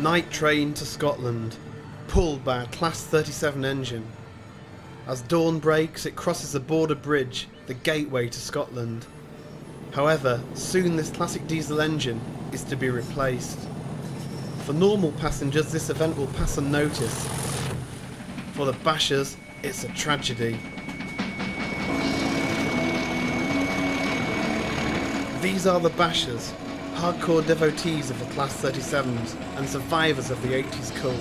night train to Scotland, pulled by a Class 37 engine. As dawn breaks, it crosses a border bridge, the gateway to Scotland. However, soon this classic diesel engine is to be replaced. For normal passengers, this event will pass unnoticed. For the bashers, it's a tragedy. These are the bashers, hardcore devotees of the Class 37s and survivors of the 80s cult.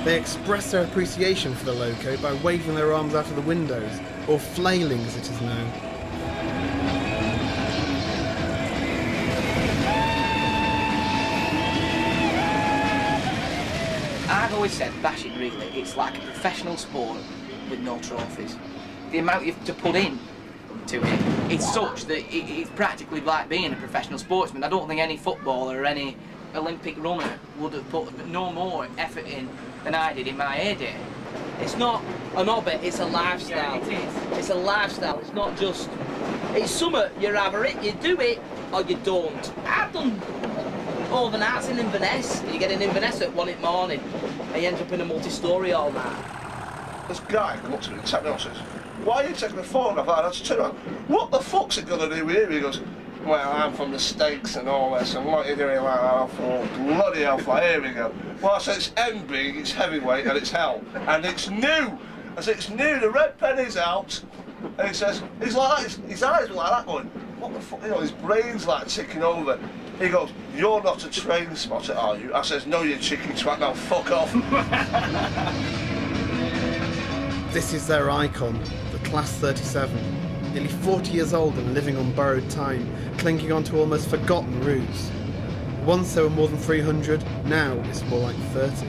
They express their appreciation for the loco by waving their arms out of the windows, or flailing as it is known. I've always said bashing really, it's like a professional sport with no trophies. The amount you have to put in to it, it's such that it's practically like being a professional sportsman. I don't think any footballer or any Olympic runner would have put no more effort in than I did in my heyday. It's not an hobby, it's a lifestyle. Yeah, it is. It's a lifestyle, it's not just... It's summer, you're either you do it or you don't. I've done overnights in Inverness. You get in Inverness at 1 in the morning and you end up in a multi-storey all night. This guy come up to me and tapped me on and says, "Why are you taking a photograph?" I just turned around, "What the fuck's it gonna do here?" He goes, "Well, I'm from the States and all this, and what are you doing like that?" I thought, bloody hell, here we go. Well, I said, it's MB, it's heavyweight, and it's hell. And it's new! I said, it's new, the red penny's out. And he says, he's like that, his eyes were like that going, what the fuck, you know, his brain's like ticking over. He goes, "You're not a train spotter, are you?" I says, "No, you chicken twat, now fuck off." This is their icon, the Class 37. Nearly 40 years old and living on borrowed time, clinging on to almost forgotten routes. Once there were more than 300, now it's more like 30.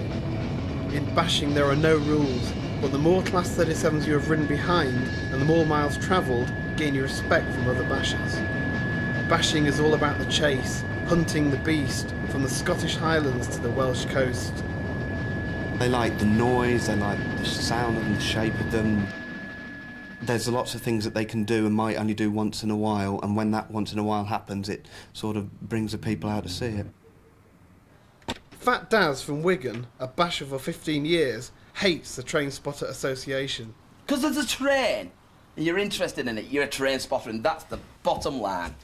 In bashing there are no rules, but the more Class 37s you have ridden behind and the more miles travelled, gain your respect from other bashers. Bashing is all about the chase, hunting the beast, from the Scottish Highlands to the Welsh coast. They like the noise, they like the sound of them, the shape of them. There's lots of things that they can do and might only do once in a while, and when that once in a while happens, it sort of brings the people out to see it. Fat Daz from Wigan, a basher for 15 years, hates the Train Spotter Association. Because there's a train, and you're interested in it, you're a train spotter, and that's the bottom line.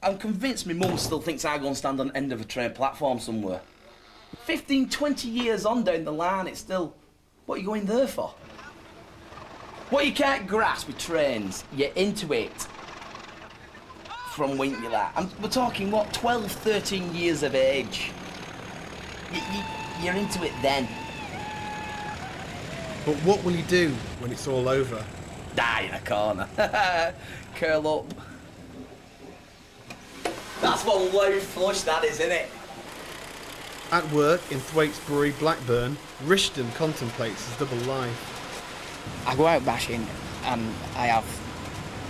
I'm convinced my mum still thinks I go and stand on the end of a train platform somewhere. 15, 20 years on down the line, it's still, what are you going there for? What you can't grasp with trains, you're into it from when you're like, we're talking, what, 12, 13 years of age. You're into it then. But what will he do when it's all over? Die in a corner. Curl up. That's what loud flush that is, isn't it? At work in Thwaites, Blackburn, Rishton contemplates his double life. I go out bashing and I have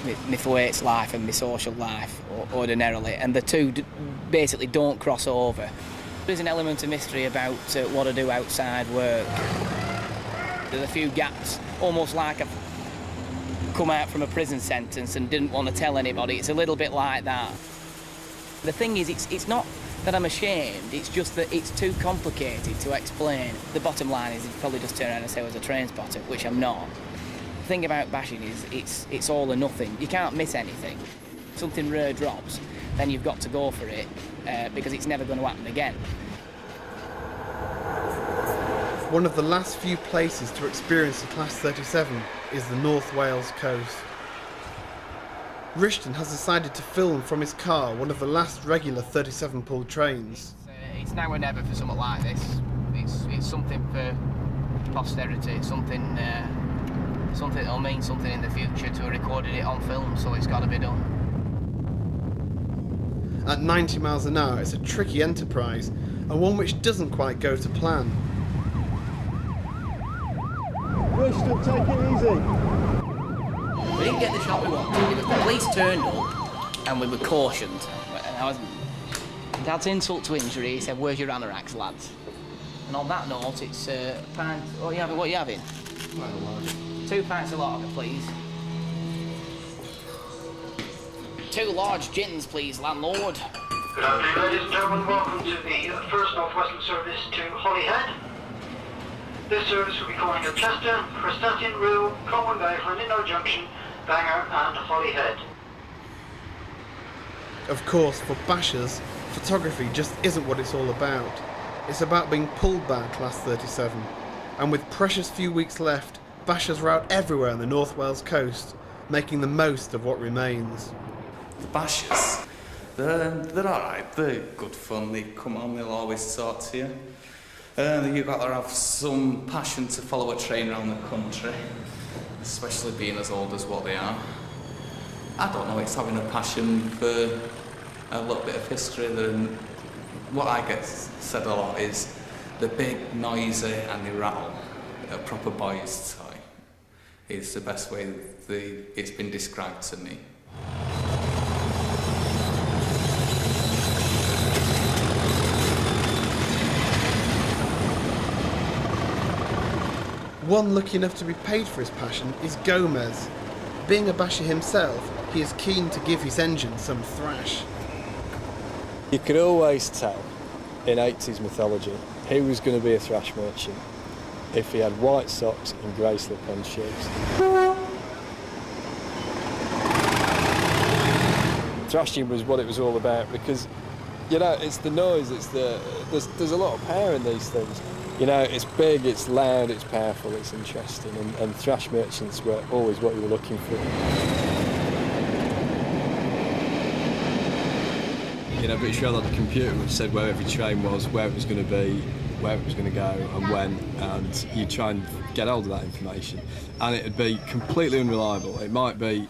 my Thwaites life and my social life ordinarily, and the two basically don't cross over. There's an element of mystery about what I do outside work. There's a few gaps, almost like I've come out from a prison sentence and didn't want to tell anybody. It's a little bit like that. The thing is, it's not that I'm ashamed, it's just that it's too complicated to explain. The bottom line is, you'd probably just turn around and say I was a train spotter, which I'm not. The thing about bashing is it's all or nothing. You can't miss anything. If something rare drops, then you've got to go for it, because it's never going to happen again. One of the last few places to experience the Class 37 is the North Wales coast. Rishton has decided to film from his car one of the last regular 37-pulled trains. It's now or never for something like this. It's something for posterity. It's something that'll mean something in the future to have recorded it on film. So it's got to be done. At 90 miles an hour, it's a tricky enterprise, and one which doesn't quite go to plan. Rishton, take it easy. We didn't get the shot we wanted. The police turned up and we were cautioned. Dad's insult to injury, he said, "Where's your anoraks, lads?" And on that note, it's pint. What are you having? 2 pints of lager, please. 2 large gins, please, landlord. Good afternoon, ladies and gentlemen. Welcome to the first North Western service to Holyhead. This service will be calling at Chester, Prestatyn, Rhyl, Colwyn Bay, Llandudno Junction, Bangor and Holyhead. Of course, for bashers, photography just isn't what it's all about. It's about being pulled by a Class 37. And with precious few weeks left, bashers are out everywhere on the North Wales coast, making the most of what remains. The bashers, they're alright, they're good fun, they come on, they'll always talk to you. You've got to have some passion to follow a train around the country, especially being as old as what they are. I don't know, it's having a passion for a little bit of history. What I get said a lot is the big, noisy and they rattle. A proper boy's toy is the best way it's been described to me. One lucky enough to be paid for his passion is Gomez. Being a basher himself, he is keen to give his engine some thrash. You could always tell in 80s mythology who was going to be a thrash merchant if he had white socks and grey slip-on shoes. Thrashing was what it was all about because, you know, it's the noise, there's a lot of power in these things. You know, it's big, it's loud, it's powerful, it's interesting, and thrash merchants were always what you were looking for. You know, British Rail had a computer which said where every train was, where it was going to be, where it was going to go and when, and you try and get hold of that information. And it'd be completely unreliable. It might be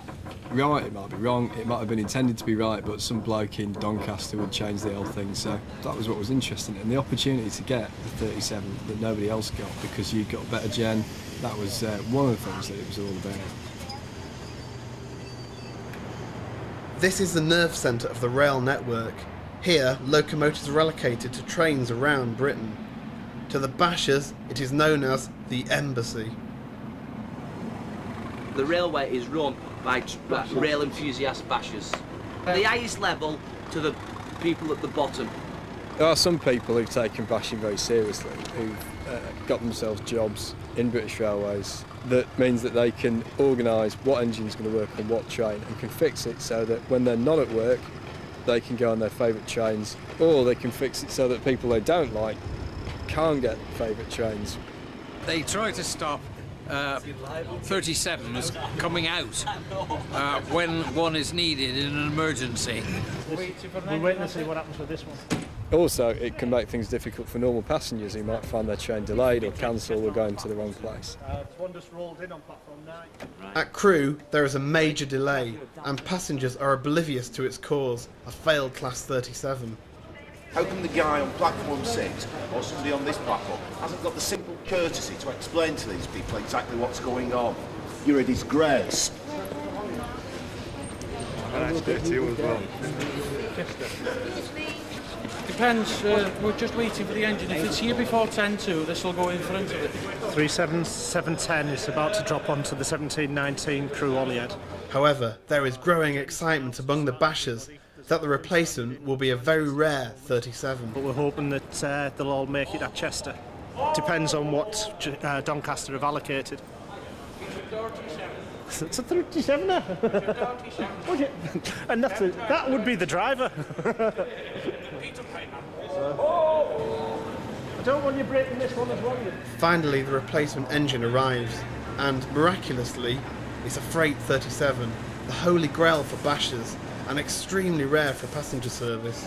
right, it might be wrong, it might have been intended to be right, but some bloke in Doncaster would change the whole thing. So that was what was interesting. And the opportunity to get the 37 that nobody else got because you got a better gen, that was one of the things that it was all about. This is the nerve centre of the rail network. Here, locomotives are allocated to trains around Britain. To the bashers, it is known as the Embassy. The railway is run by rail enthusiast bashers. The highest level to the people at the bottom. There are some people who've taken bashing very seriously, who've got themselves jobs in British Railways. That means that they can organise what engine's going to work on what train and can fix it so that when they're not at work, they can go on their favourite trains, or they can fix it so that people they don't like can't get favourite trains. They try to stop 37s coming out when one is needed in an emergency. We're waiting to see what happens with this one. Also, it can make things difficult for normal passengers who might find their train delayed or cancelled or going to the wrong place. One just rolled in on platform 9. At Crewe, there is a major delay, and passengers are oblivious to its cause, a failed Class 37. How come the guy on platform 6, or somebody on this platform, hasn't got the simple courtesy to explain to these people exactly what's going on? You're a disgrace. Nice bit to you as well. Depends, we're just waiting for the engine. If it's here before 10:2, this will go in front of it. 37710 is about to drop onto the 1719 Crewe Holyhead. However, there is growing excitement among the bashers that the replacement will be a very rare 37. But we're hoping that they'll all make it at Chester. Depends on what Doncaster have allocated. It's a 37er. And that would be the driver. I don't want you breaking this one as well. Finally, the replacement engine arrives, and miraculously, it's a freight 37, the holy grail for bashers, and extremely rare for passenger service.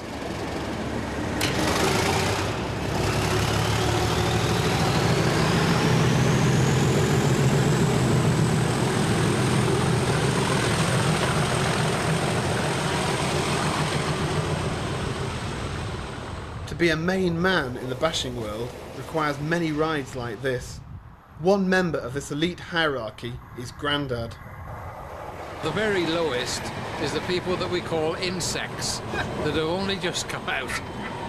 To be a main man in the bashing world requires many rides like this. One member of this elite hierarchy is Grandad. The very lowest is the people that we call insects, that have only just come out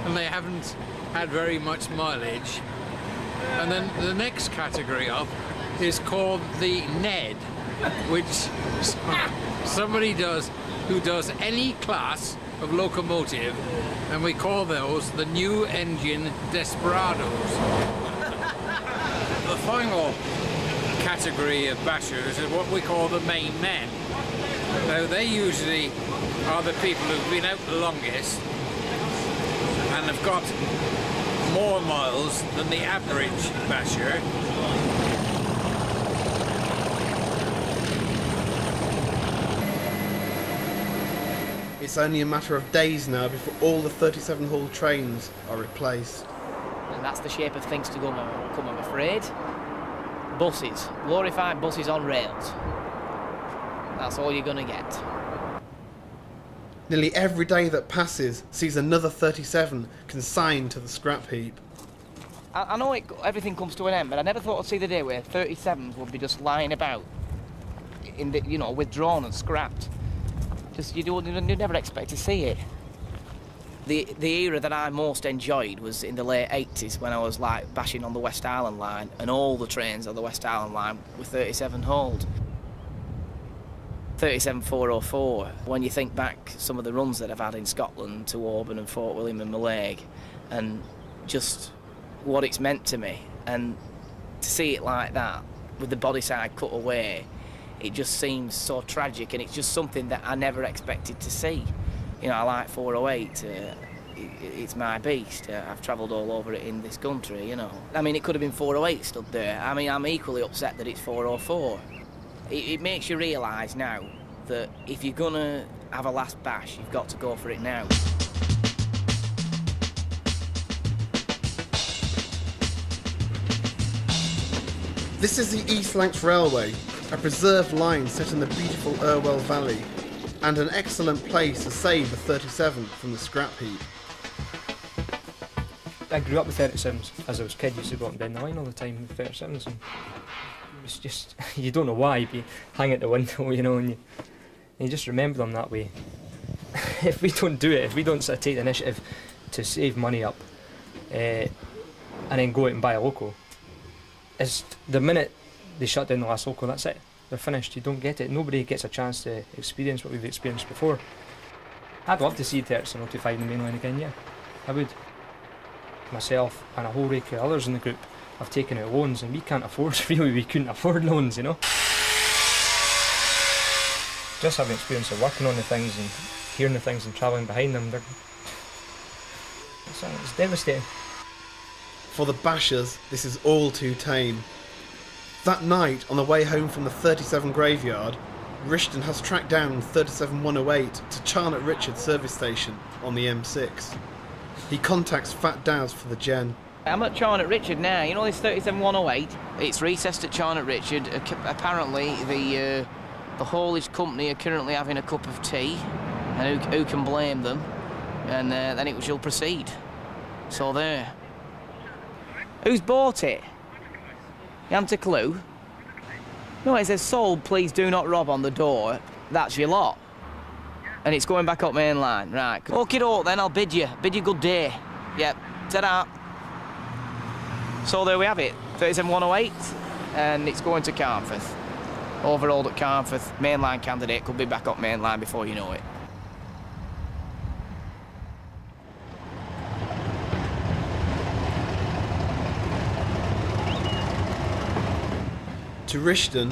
and they haven't had very much mileage. And then the next category up is called the Ned, which somebody does who does any class of locomotive, and we call those the new engine desperados. The final category of bashers is what we call the main men. Now, they usually are the people who've been out the longest and have got more miles than the average basher. It's only a matter of days now before all the 37-hull trains are replaced. And that's the shape of things to come, I'm afraid. Buses, glorified buses on rails. That's all you're going to get. Nearly every day that passes sees another 37 consigned to the scrap heap. I know everything comes to an end, but I never thought I'd see the day where 37s would be just lying about, withdrawn and scrapped. Just you never expect to see it. The era that I most enjoyed was in the late 80s when I was like bashing on the West Island line, and all the trains on the West Island line were 37-hulled. 37404. When you think back some of the runs that I've had in Scotland to Auburn and Fort William and Mallaig, and just what it's meant to me, and to see it like that with the body side cut away, it just seems so tragic, and it's just something that I never expected to see. I like 408, it's my beast. I've travelled all over it in this country, I mean, it could have been 408 stood there. I mean, I'm equally upset that it's 404. It makes you realise now that if you're going to have a last bash, you've got to go for it now. This is the East Lancs Railway, a preserved line set in the beautiful Irwell Valley, and an excellent place to save the 37 from the scrap heap. I grew up with 37s. As I was a kid, I used to go up and down the line all the time with 37s. And it was just, you don't know why, but you hang at the window, and you just remember them that way. If we don't do it, if we don't sort of take the initiative to save money up and then go out and buy a loco, is the minute they shut down the last loco, that's it. They're finished. You don't get it. Nobody gets a chance to experience what we've experienced before. I'd love to see 3705 in the main line again, yeah. I would. Myself and a whole rake of others in the group have taken out loans, and we can't afford, really, we couldn't afford loans, Just having experience of working on the things and hearing the things and travelling behind them, it's devastating. For the bashers, this is all too tame. That night, on the way home from the 37 graveyard, Rishton has tracked down 37108 to Charnock Richard service station on the M6. He contacts Fat Daz for the gen. I'm at Charnock Richard now. This 37108? It's recessed at Charnock Richard. Apparently, the haulage company are currently having a cup of tea, and who can blame them? And then it shall proceed. So there. Who's bought it? You haven't a clue? No, it says sold, please do not rob on the door. That's your lot. And it's going back up main line, right. Okie doke then, I'll bid you good day. Yep, ta-da. So there we have it, 37108, and it's going to Carnforth. Overhauled at Carnforth, mainline candidate, could be back up main line before you know it. To Rishton,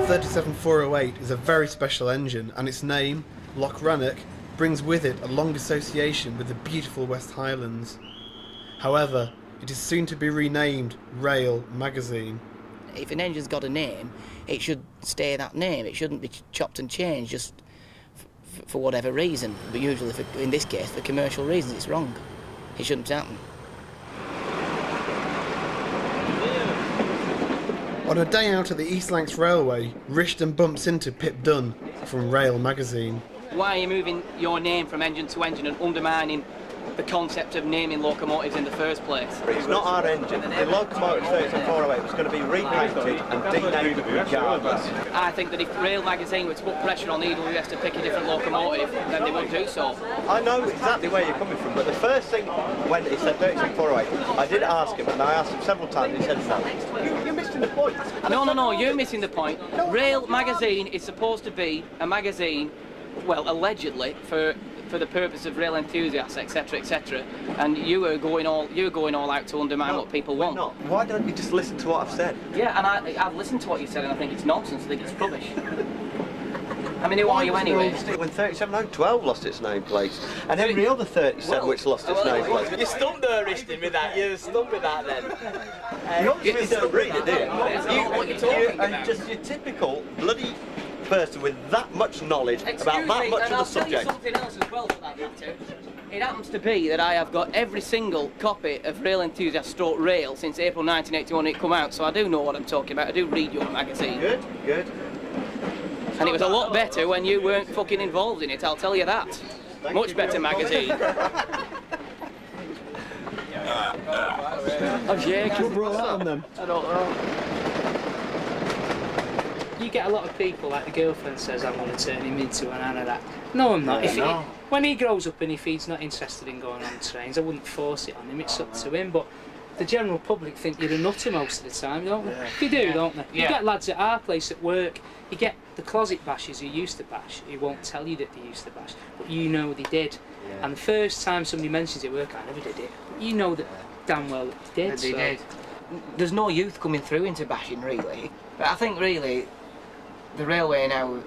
37408 is a very special engine, and its name, Loch Rannoch, brings with it a long association with the beautiful West Highlands. However, it is soon to be renamed Rail Magazine. If an engine's got a name, it should stay that name. It shouldn't be chopped and changed just for whatever reason. But usually, in this case, for commercial reasons, it's wrong. It shouldn't happen. On a day out at the East Lancs Railway, Rishton bumps into Pip Dunn from Rail Magazine. Why are you moving your name from engine to engine and undermining the concept of naming locomotives in the first place? It's not our engine. The locomotive 37408 was going to be repainted and denamed regardless. I think that if Rail Magazine were to put pressure on EWS to pick a different locomotive, then they would do so. I know exactly where you're coming from, but the first thing when he said 37408, I did ask him, and I asked him several times, and he said no. You're missing the point. No, you're missing the point. Rail Magazine is supposed to be a magazine, well, allegedly, for for the purpose of rail enthusiasts, etc., etc. And you're going all out to undermine what people want. Not. Why don't you just listen to what I've said? Yeah, and I've listened to what you said, and I think it's nonsense. I think it's rubbish. I mean, who are you anyway? When 37-12 lost its nameplate, and every other 37 which lost its nameplate. You stumped there, Riston, with that. You stumped with that then. You obviously don't read it, do you? What you're talking about. And just your typical bloody person with that much knowledge about that much of the subject. I'll tell you something else as well for that matter. It happens to be that I have got every single copy of Rail Enthusiast Stroke Rail since April 1981 when it come out, so I do know what I'm talking about. I do read your magazine. Good, good. And it was a lot better when you weren't fucking involved in it, I'll tell you that. Much better magazine. Oh yeah, you brought that on them. I don't know. You get a lot of people, like the girlfriend says, I'm going to turn him into an anorak. No, I'm not. When he grows up and if he's not interested in going on trains, I wouldn't force it on him, it's up to him. But the general public think you're a nutter most of the time, don't they? Yeah. You do, don't they? Yeah. You get lads at our place at work, you get the closet bashers who used to bash, who won't tell you that they used to bash, but you know they did. Yeah. And the first time somebody mentions it at work, I never did it. But you know that damn well that they did. They did. There's no youth coming through into bashing, really. But I think, really, the railway now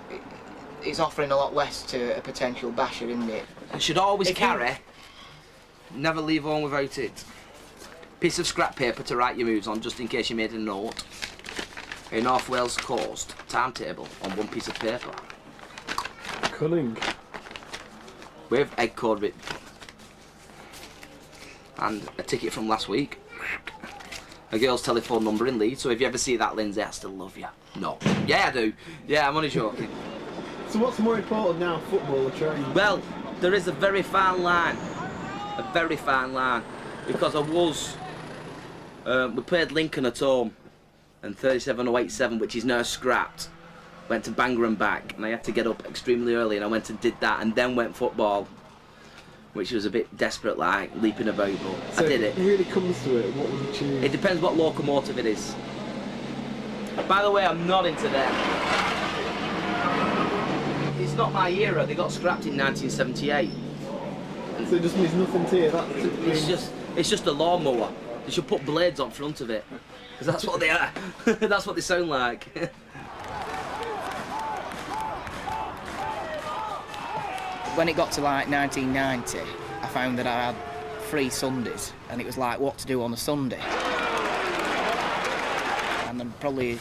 is offering a lot less to a potential basher, isn't it? You should always carry, never leave home without it. Piece of scrap paper to write your moves on, just in case you made a note. A North Wales Coast timetable on one piece of paper. Cunning. With egg code written. And a ticket from last week. A girl's telephone number in Leeds, so if you ever see that, Lindsay, I still love you. No. Yeah, I do. Yeah, I'm only joking. So what's more important now, football or trains? Well, there is a very fine line. A very fine line. Because I was... we played Lincoln at home, and 37-087, which is now scrapped, went to Bangor and back, and I had to get up extremely early, and I went and did that, and then went football, which was a bit desperate, like, leaping about, but so I did it. If it really comes to it, what would you choose? It depends what locomotive it is. By the way, I'm not into them. It's not my era, they got scrapped in 1978. So it just means nothing to you? It's just a lawnmower. You should put blades on front of it, because that's what they are. That's what they sound like. When it got to like 1990, I found that I had free Sundays, and it was like what to do on a Sunday. And I'm probably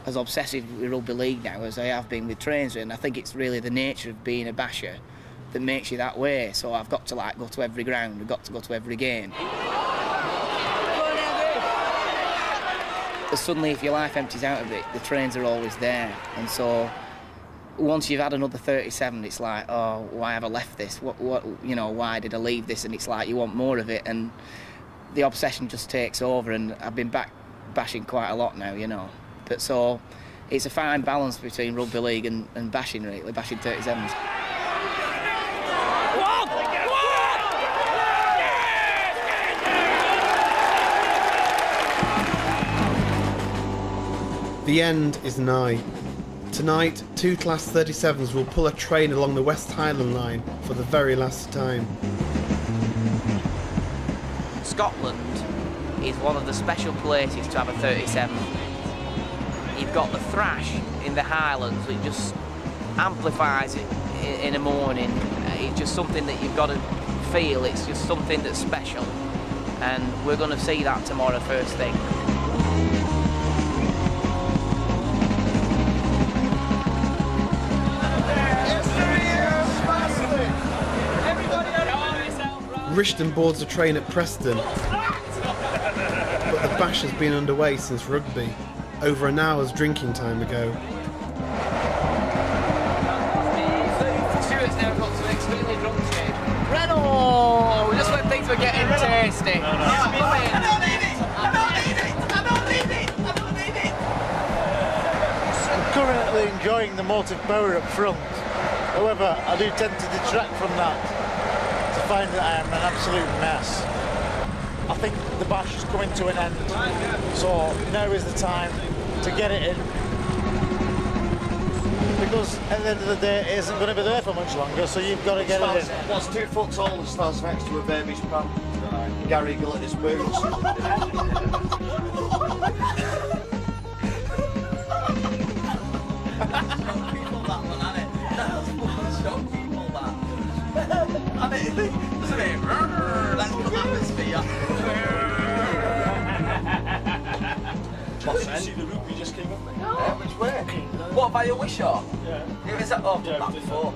as obsessive with rugby league now as I have been with trains, and I think it's really the nature of being a basher that makes you that way. So I've got to like go to every ground, I've got to go to every game. But suddenly, if your life empties out a bit, the trains are always there, and so once you've had another 37, it's like, oh, why have I left this? What, you know, why did I leave this? And it's like you want more of it, and the obsession just takes over. And I've been back bashing quite a lot now, you know. But so it's a fine balance between rugby league and bashing, really, bashing 37s. The end is nigh. Tonight, 2 Class 37s will pull a train along the West Highland line for the very last time. Scotland is one of the special places to have a 37. You've got the thrash in the Highlands, which just amplifies it in the morning. It's just something that you've got to feel. It's just something that's special. And we're going to see that tomorrow first thing. Rishton boards a train at Preston, but the bash has been underway since rugby, over an hour's drinking time ago. Stuart's now got to an extremely drunk stage. Renault! Just when things were getting tasty. I don't need it! I don't need it! I don't need it! I don't need it! I'm currently enjoying the motive power up front. However, I do tend to detract from that. Find that I am an absolute mess. I think the bash is coming to an end, so now is the time to get it in. because at the end of the day it isn't going to be there for much longer, so you've got to get it in. What's 2 foot tall and stands next to a baby's pram? Gary Gilletty's boots. What's that? See the route we just came up with? Yeah, which way? What, by your Wishaw? Yeah. Who is that? Oh, I've done that before.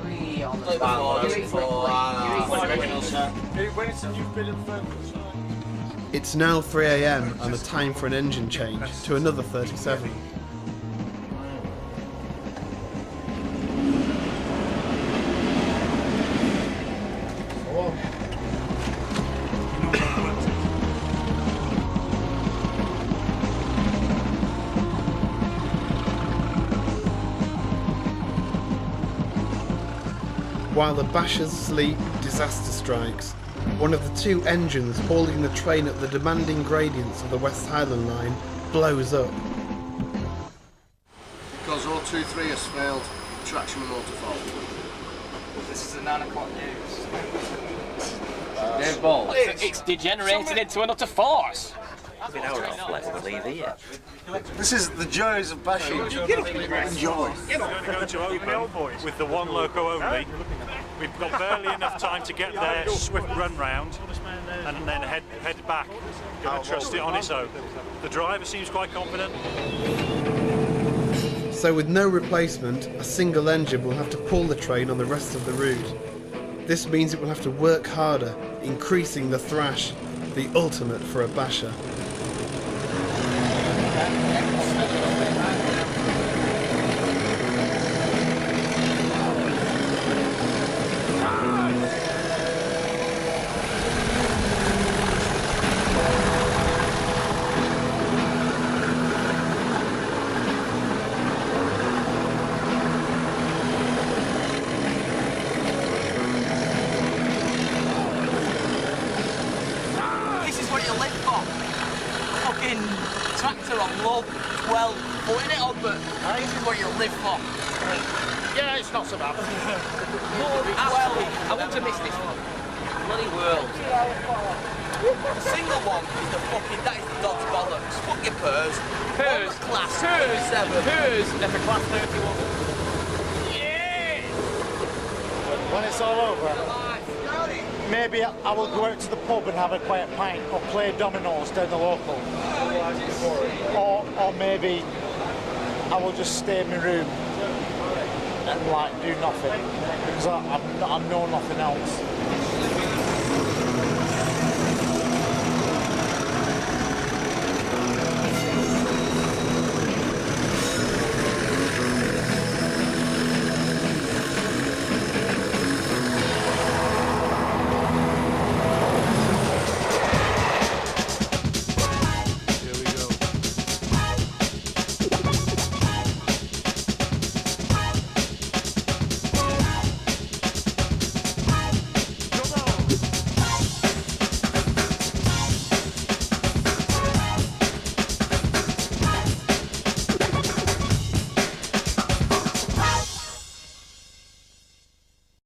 When it's a new bit of It's now 3 AM and the time for an engine change to another 37. While the bashers sleep, disaster strikes. One of the 2 engines hauling the train up the demanding gradients of the West Highland line blows up. Because all 2-3 has failed traction and waterfall. This is the 9 o'clock news. They're balls. It's degenerated into an utter force. We're off, let's believe here. This is the joys of bashing. Enjoy. We're going to go to open with the 1 loco only. We've got barely enough time to get their swift run round and then head back. Going to trust it on its own. The driver seems quite confident. So with no replacement, a single engine will have to pull the train on the rest of the route. This means it will have to work harder, increasing the thrash, the ultimate for a basher. This is what you live for. Fucking tractor on load 12, putting it on, but this is what you live for. Yeah, it's not so bad. Well, I want to miss this one. Bloody world. The single one is the fucking, that is the dog's bollocks. Fuck your purrs. Purrs. Class Purrs. 37. Purrs. That's a class 31. When it's all over, maybe I will go out to the pub and have a quiet pint or play dominoes down the local. Or maybe I will just stay in my room and like do nothing because I know nothing else.